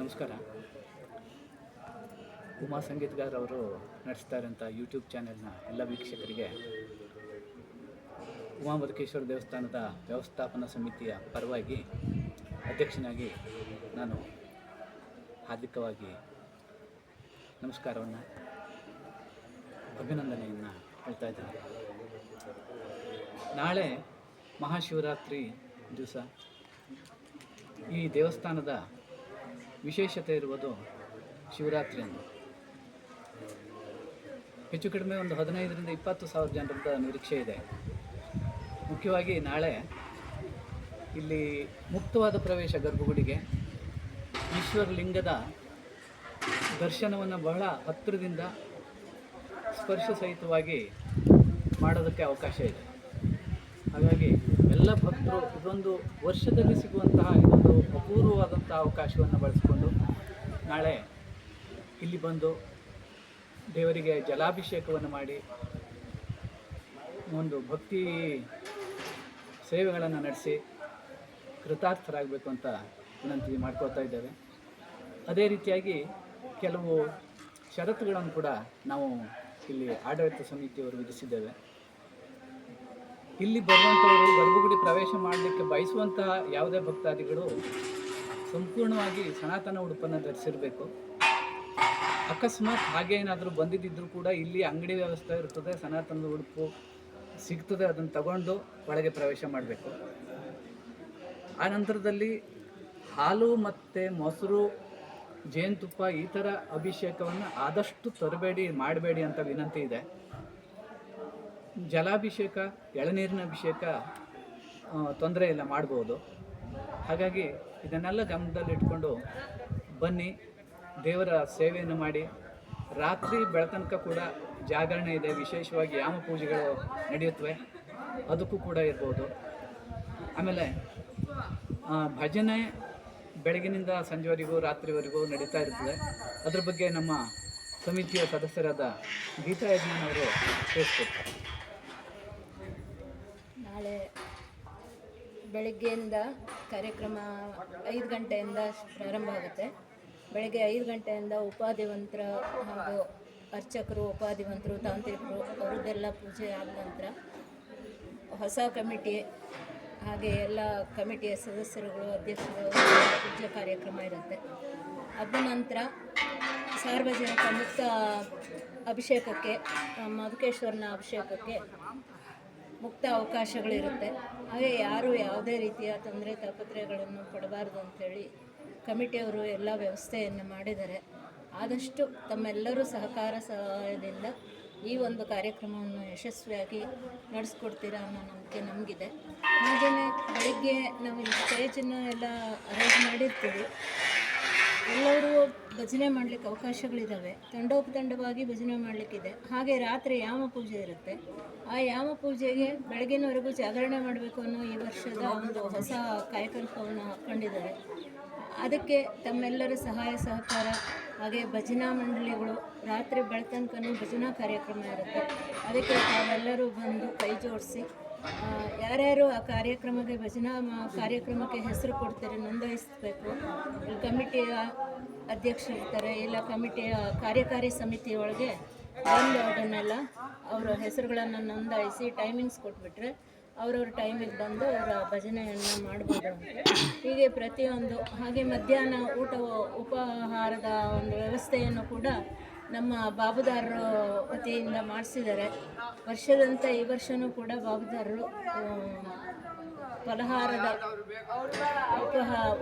ನಮಸ್ಕಾರ. ಉಮಾ ಸಂಗೀತಗಾರ್ ಅವರು ನಡೆಸ್ತಾ ಇರೋಂಥ ಯೂಟ್ಯೂಬ್ ಚಾನೆಲ್ನ ಎಲ್ಲ ವೀಕ್ಷಕರಿಗೆ ಉಮಾ ಮಧುಕೇಶ್ವರ ದೇವಸ್ಥಾನದ ವ್ಯವಸ್ಥಾಪನಾ ಸಮಿತಿಯ ಪರವಾಗಿ ಅಧ್ಯಕ್ಷನಾಗಿ ನಾನು ಹಾರ್ದಿಕವಾಗಿ ನಮಸ್ಕಾರವನ್ನು ಅಭಿನಂದನೆಯನ್ನು ಹೇಳ್ತಾ ಇದ್ದೇನೆ. ನಾಳೆ ಮಹಾಶಿವರಾತ್ರಿ ದಿವಸ ಈ ದೇವಸ್ಥಾನದ ವಿಶೇಷತೆ ಇರುವುದು ಶಿವರಾತ್ರಿಯನ್ನು. ಹೆಚ್ಚು ಕಡಿಮೆ ಒಂದು 15,000 ರಿಂದ 20,000 ಜನರದ ನಿರೀಕ್ಷೆ ಇದೆ. ಮುಖ್ಯವಾಗಿ ನಾಳೆ ಇಲ್ಲಿ ಮುಕ್ತವಾದ ಪ್ರವೇಶ ಗರ್ಭಗುಡಿಗೆ, ಈಶ್ವರಲಿಂಗದ ದರ್ಶನವನ್ನು ಬಹಳ ಹತ್ತಿರದಿಂದ ಸ್ಪರ್ಶ ಸಹಿತವಾಗಿ ಮಾಡೋದಕ್ಕೆ ಅವಕಾಶ ಇದೆ. ಹಾಗಾಗಿ ಎಲ್ಲ ಭಕ್ತರು ಇದೊಂದು ವರ್ಷದಲ್ಲಿ ಸಿಗುವಂತಹ ಇದೊಂದು ಅಪೂರ್ವವಾದಂಥ ಅವಕಾಶವನ್ನು ಬಳಸಿಕೊಂಡು ನಾಳೆ ಇಲ್ಲಿ ಬಂದು ದೇವರಿಗೆ ಜಲಾಭಿಷೇಕವನ್ನು ಮಾಡಿ ಒಂದು ಭಕ್ತಿ ಸೇವೆಗಳನ್ನು ನಡೆಸಿ ಕೃತಾರ್ಥರಾಗಬೇಕು ಅಂತ ವಿನಂತಿ ಮಾಡ್ಕೊಳ್ತಾ ಇದ್ದೇವೆ. ಅದೇ ರೀತಿಯಾಗಿ ಕೆಲವು ಷರತ್ತುಗಳನ್ನು ಕೂಡ ನಾವು ಇಲ್ಲಿ ಆಡಳಿತ ಸಮಿತಿಯವರು ವಿಧಿಸಿದ್ದೇವೆ. ಇಲ್ಲಿ ಬರುವಂಥವರು ಗರ್ಭಗುಡಿ ಪ್ರವೇಶ ಮಾಡಲಿಕ್ಕೆ ಬಯಸುವಂತಹ ಯಾವುದೇ ಭಕ್ತಾದಿಗಳು ಸಂಪೂರ್ಣವಾಗಿ ಸನಾತನ ಉಡುಪನ್ನು ಧರಿಸಿರಬೇಕು. ಅಕಸ್ಮಾತ್ ಹಾಗೆ ಏನಾದರೂ ಬಂದಿದ್ದರೂ ಕೂಡ ಇಲ್ಲಿ ಅಂಗಡಿ ವ್ಯವಸ್ಥೆ ಇರ್ತದೆ, ಸನಾತನದ ಉಡುಪು ಸಿಗ್ತದೆ, ಅದನ್ನು ತಗೊಂಡು ಒಳಗೆ ಪ್ರವೇಶ ಮಾಡಬೇಕು. ಆ ನಂತರದಲ್ಲಿ ಹಾಲು ಮತ್ತು ಮೊಸರು, ಜೇನುತುಪ್ಪ ಈ ಥರ ಅಭಿಷೇಕವನ್ನು ಆದಷ್ಟು ತರಬೇಡಿ, ಮಾಡಬೇಡಿ ಅಂತ ವಿನಂತಿ ಇದೆ. ಜಲಾಭಿಷೇಕ, ಎಳನೀರಿನ ಅಭಿಷೇಕ ತೊಂದರೆ ಇಲ್ಲ, ಮಾಡ್ಬೋದು. ಹಾಗಾಗಿ ಇದನ್ನೆಲ್ಲ ಗಮನದಲ್ಲಿಟ್ಕೊಂಡು ಬನ್ನಿ, ದೇವರ ಸೇವೆಯನ್ನು ಮಾಡಿ. ರಾತ್ರಿ ಬೆಳತನಕ ಕೂಡ ಜಾಗರಣೆ ಇದೆ, ವಿಶೇಷವಾಗಿ ಯಾಮ ಪೂಜೆಗಳು ನಡೆಯುತ್ತವೆ, ಅದಕ್ಕೂ ಕೂಡ ಇರ್ಬೋದು. ಆಮೇಲೆ ಭಜನೆ ಬೆಳಗಿನಿಂದ ಸಂಜೆವರೆಗೂ ರಾತ್ರಿವರೆಗೂ ನಡೀತಾ ಇರ್ತದೆ. ಅದ್ರ ಬಗ್ಗೆ ನಮ್ಮ ಸಮಿತಿಯ ಸದಸ್ಯರಾದ ಗೀತಾ ಯಜಮಾನವರು ತಿಳಿಸ್ಕೊಡ್ತಾರೆ. ನಾಳೆ ಬೆಳಗ್ಗೆಯಿಂದ ಕಾರ್ಯಕ್ರಮ 5 ಗಂಟೆಯಿಂದ ಪ್ರಾರಂಭ ಆಗುತ್ತೆ. ಬೆಳಗ್ಗೆ 5 ಗಂಟೆಯಿಂದ ಉಪಾಧಿವಂತರ ಹಾಗೂ ಅರ್ಚಕರು, ಉಪಾಧಿವಂತರು, ತಾಂತ್ರಿಕರು ಅವರದ್ದೆಲ್ಲ ಪೂಜೆ ಆದ ನಂತರ ಹೊಸ ಕಮಿಟಿ ಹಾಗೆ ಎಲ್ಲ ಕಮಿಟಿಯ ಸದಸ್ಯರುಗಳು, ಅಧ್ಯಕ್ಷರು ಪೂಜೆ ಕಾರ್ಯಕ್ರಮ ಇರುತ್ತೆ. ಅದ ನಂತರ ಸಾರ್ವಜನಿಕ ಮುಕ್ತ ಅಭಿಷೇಕಕ್ಕೆ, ಮಧುಕೇಶ್ವರನ ಅಭಿಷೇಕಕ್ಕೆ ಮುಕ್ತ ಅವಕಾಶಗಳಿರುತ್ತೆ. ಹಾಗೆ ಯಾರು ಯಾವುದೇ ರೀತಿಯ ತೊಂದರೆ ತಾಪತ್ರಯಗಳನ್ನು ಪಡಬಾರ್ದು ಅಂಥೇಳಿ ಕಮಿಟಿಯವರು ಎಲ್ಲ ವ್ಯವಸ್ಥೆಯನ್ನು ಮಾಡಿದ್ದಾರೆ. ಆದಷ್ಟು ತಮ್ಮೆಲ್ಲರೂ ಸಹಕಾರ ಸಹಾಯದಿಂದ ಈ ಒಂದು ಕಾರ್ಯಕ್ರಮವನ್ನು ಯಶಸ್ವಿಯಾಗಿ ನಡೆಸ್ಕೊಡ್ತೀರಾ ಅನ್ನೋ ನಂಬಿಕೆ ನಮಗಿದೆ. ಹಾಗೆಯೇ ಬೆಳಗ್ಗೆ ನಾವು ಇಲ್ಲಿ ಸ್ಟೇಜನ್ನು ಎಲ್ಲ ಅರೇಂಜ್ ಮಾಡಿರ್ತೀವಿ. ಎಲ್ಲರೂ ಭಜನೆ ಮಾಡಲಿಕ್ಕೆ ಅವಕಾಶಗಳಿದ್ದಾವೆ, ತಂಡೋಪತಂಡವಾಗಿ ಭಜನೆ ಮಾಡಲಿಕ್ಕಿದೆ. ಹಾಗೆ ರಾತ್ರಿ ಯಾಮ ಪೂಜೆ ಇರುತ್ತೆ. ಆ ಯಾಮ ಪೂಜೆಗೆ ಬೆಳಗಿನವರೆಗೂ ಜಾಗರಣೆ ಮಾಡಬೇಕು ಅನ್ನೋ ಈ ವರ್ಷದ ಒಂದು ಹೊಸ ಕಾಯಕಲ್ಪವನ್ನು ಹಾಕ್ಕೊಂಡಿದ್ದಾರೆ. ಅದಕ್ಕೆ ತಮ್ಮೆಲ್ಲರ ಸಹಾಯ ಸಹಕಾರ, ಹಾಗೆ ಭಜನಾ ಮಂಡಳಿಗಳು ರಾತ್ರಿ ಬೆಳತನಕನೂ ಭಜನಾ ಕಾರ್ಯಕ್ರಮ ಇರುತ್ತೆ. ಅದಕ್ಕೆ ತಾವೆಲ್ಲರೂ ಬಂದು ಕೈ ಜೋಡಿಸಿ ಯಾರ್ಯಾರು ಆ ಕಾರ್ಯಕ್ರಮಕ್ಕೆ ಭಜನಾ ಕಾರ್ಯಕ್ರಮಕ್ಕೆ ಹೆಸರು ಕೊಡ್ತಾರೆ ನೋಂದಾಯಿಸಬೇಕು. ಕಮಿಟಿಯ ಅಧ್ಯಕ್ಷರು ಇರ್ತಾರೆ, ಇಲ್ಲ ಕಮಿಟಿಯ ಕಾರ್ಯಕಾರಿ ಸಮಿತಿಯೊಳಗೆ ಬಂದು ಅದನ್ನೆಲ್ಲ ಅವರ ಹೆಸರುಗಳನ್ನು ನೋಂದಾಯಿಸಿ ಟೈಮಿಂಗ್ಸ್ ಕೊಟ್ಬಿಟ್ರೆ ಅವ್ರವ್ರ ಟೈಮಿಗೆ ಬಂದು ಅವರ ಭಜನೆಯನ್ನು ಮಾಡ್ಬೋದು ಅಂತ. ಹೀಗೆ ಪ್ರತಿಯೊಂದು, ಹಾಗೆ ಮಧ್ಯಾಹ್ನ ಉಪಹಾರದ ಒಂದು ವ್ಯವಸ್ಥೆಯನ್ನು ಕೂಡ ನಮ್ಮ ಬಾಬುದಾರರು ವತಿಯಿಂದ ಮಾಡಿಸಿದ್ದಾರೆ. ವರ್ಷದಂತೆ ಈ ವರ್ಷವೂ ಕೂಡ ಬಾಬುದಾರರು ಫಲಹಾರದ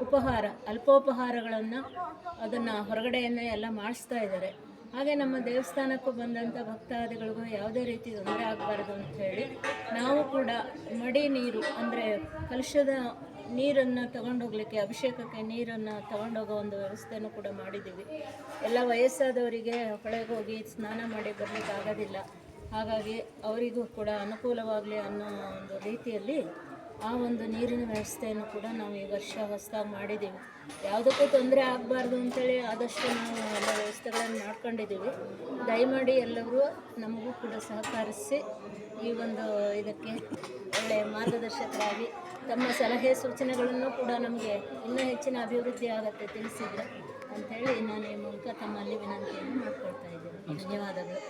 ಉಪಹಾರ ಅಲ್ಪೋಪಹಾರಗಳನ್ನು ಅದನ್ನು ಹೊರಗಡೆಯನ್ನೇ ಎಲ್ಲ ಮಾಡಿಸ್ತಾ ಇದ್ದಾರೆ. ಹಾಗೆ ನಮ್ಮ ದೇವಸ್ಥಾನಕ್ಕೂ ಬಂದಂಥ ಭಕ್ತಾದಿಗಳಿಗೂ ಯಾವುದೇ ರೀತಿ ತೊಂದರೆ ಆಗಬಾರ್ದು ಅಂಥೇಳಿ ನಾವು ಕೂಡ ಮಡಿ ನೀರು ಅಂದರೆ ಕಲಶದ ನೀರನ್ನು ತಗೊಂಡೋಗ್ಲಿಕ್ಕೆ, ಅಭಿಷೇಕಕ್ಕೆ ನೀರನ್ನು ತಗೊಂಡೋಗೋ ಒಂದು ವ್ಯವಸ್ಥೆನೂ ಕೂಡ ಮಾಡಿದ್ದೀವಿ. ಎಲ್ಲ ವಯಸ್ಸಾದವರಿಗೆ ಹೊಳೆಗೆ ಹೋಗಿ ಸ್ನಾನ ಮಾಡಿ ಬರಲಿಕ್ಕೆ ಆಗೋದಿಲ್ಲ. ಹಾಗಾಗಿ ಅವರಿಗೂ ಕೂಡ ಅನುಕೂಲವಾಗಲಿ ಅನ್ನೋ ಒಂದು ರೀತಿಯಲ್ಲಿ ಆ ಒಂದು ನೀರಿನ ವ್ಯವಸ್ಥೆಯನ್ನು ಕೂಡ ನಾವು ಈ ವರ್ಷ ಹೊಸದಾಗಿ ಮಾಡಿದ್ದೀವಿ. ಯಾವುದಕ್ಕೂ ತೊಂದರೆ ಆಗಬಾರ್ದು ಅಂತೇಳಿ ಆದಷ್ಟು ನಾವು ಎಲ್ಲ ವ್ಯವಸ್ಥೆಗಳನ್ನು ಮಾಡ್ಕೊಂಡಿದ್ದೀವಿ. ದಯಮಾಡಿ ಎಲ್ಲರೂ ನಮಗೂ ಕೂಡ ಸಹಕರಿಸಿ ಈ ಒಂದು ಇದಕ್ಕೆ ಒಳ್ಳೆಯ ಮಾರ್ಗದರ್ಶಕರಾಗಿ ತಮ್ಮ ಸಲಹೆ ಸೂಚನೆಗಳನ್ನು ಕೂಡ ನಮಗೆ ಇನ್ನೂ ಹೆಚ್ಚಿನ ಅಭಿವೃದ್ಧಿ ಆಗತ್ತೆ ತಿಳಿಸಿದ್ರೆ ಅಂಥೇಳಿ ನಾನು ಈ ಮೂಲಕ ತಮ್ಮಲ್ಲಿ ವಿನಂತಿಯನ್ನು ಮಾಡ್ಕೊಳ್ತಾ ಇದ್ದೇನೆ. ಧನ್ಯವಾದಗಳು.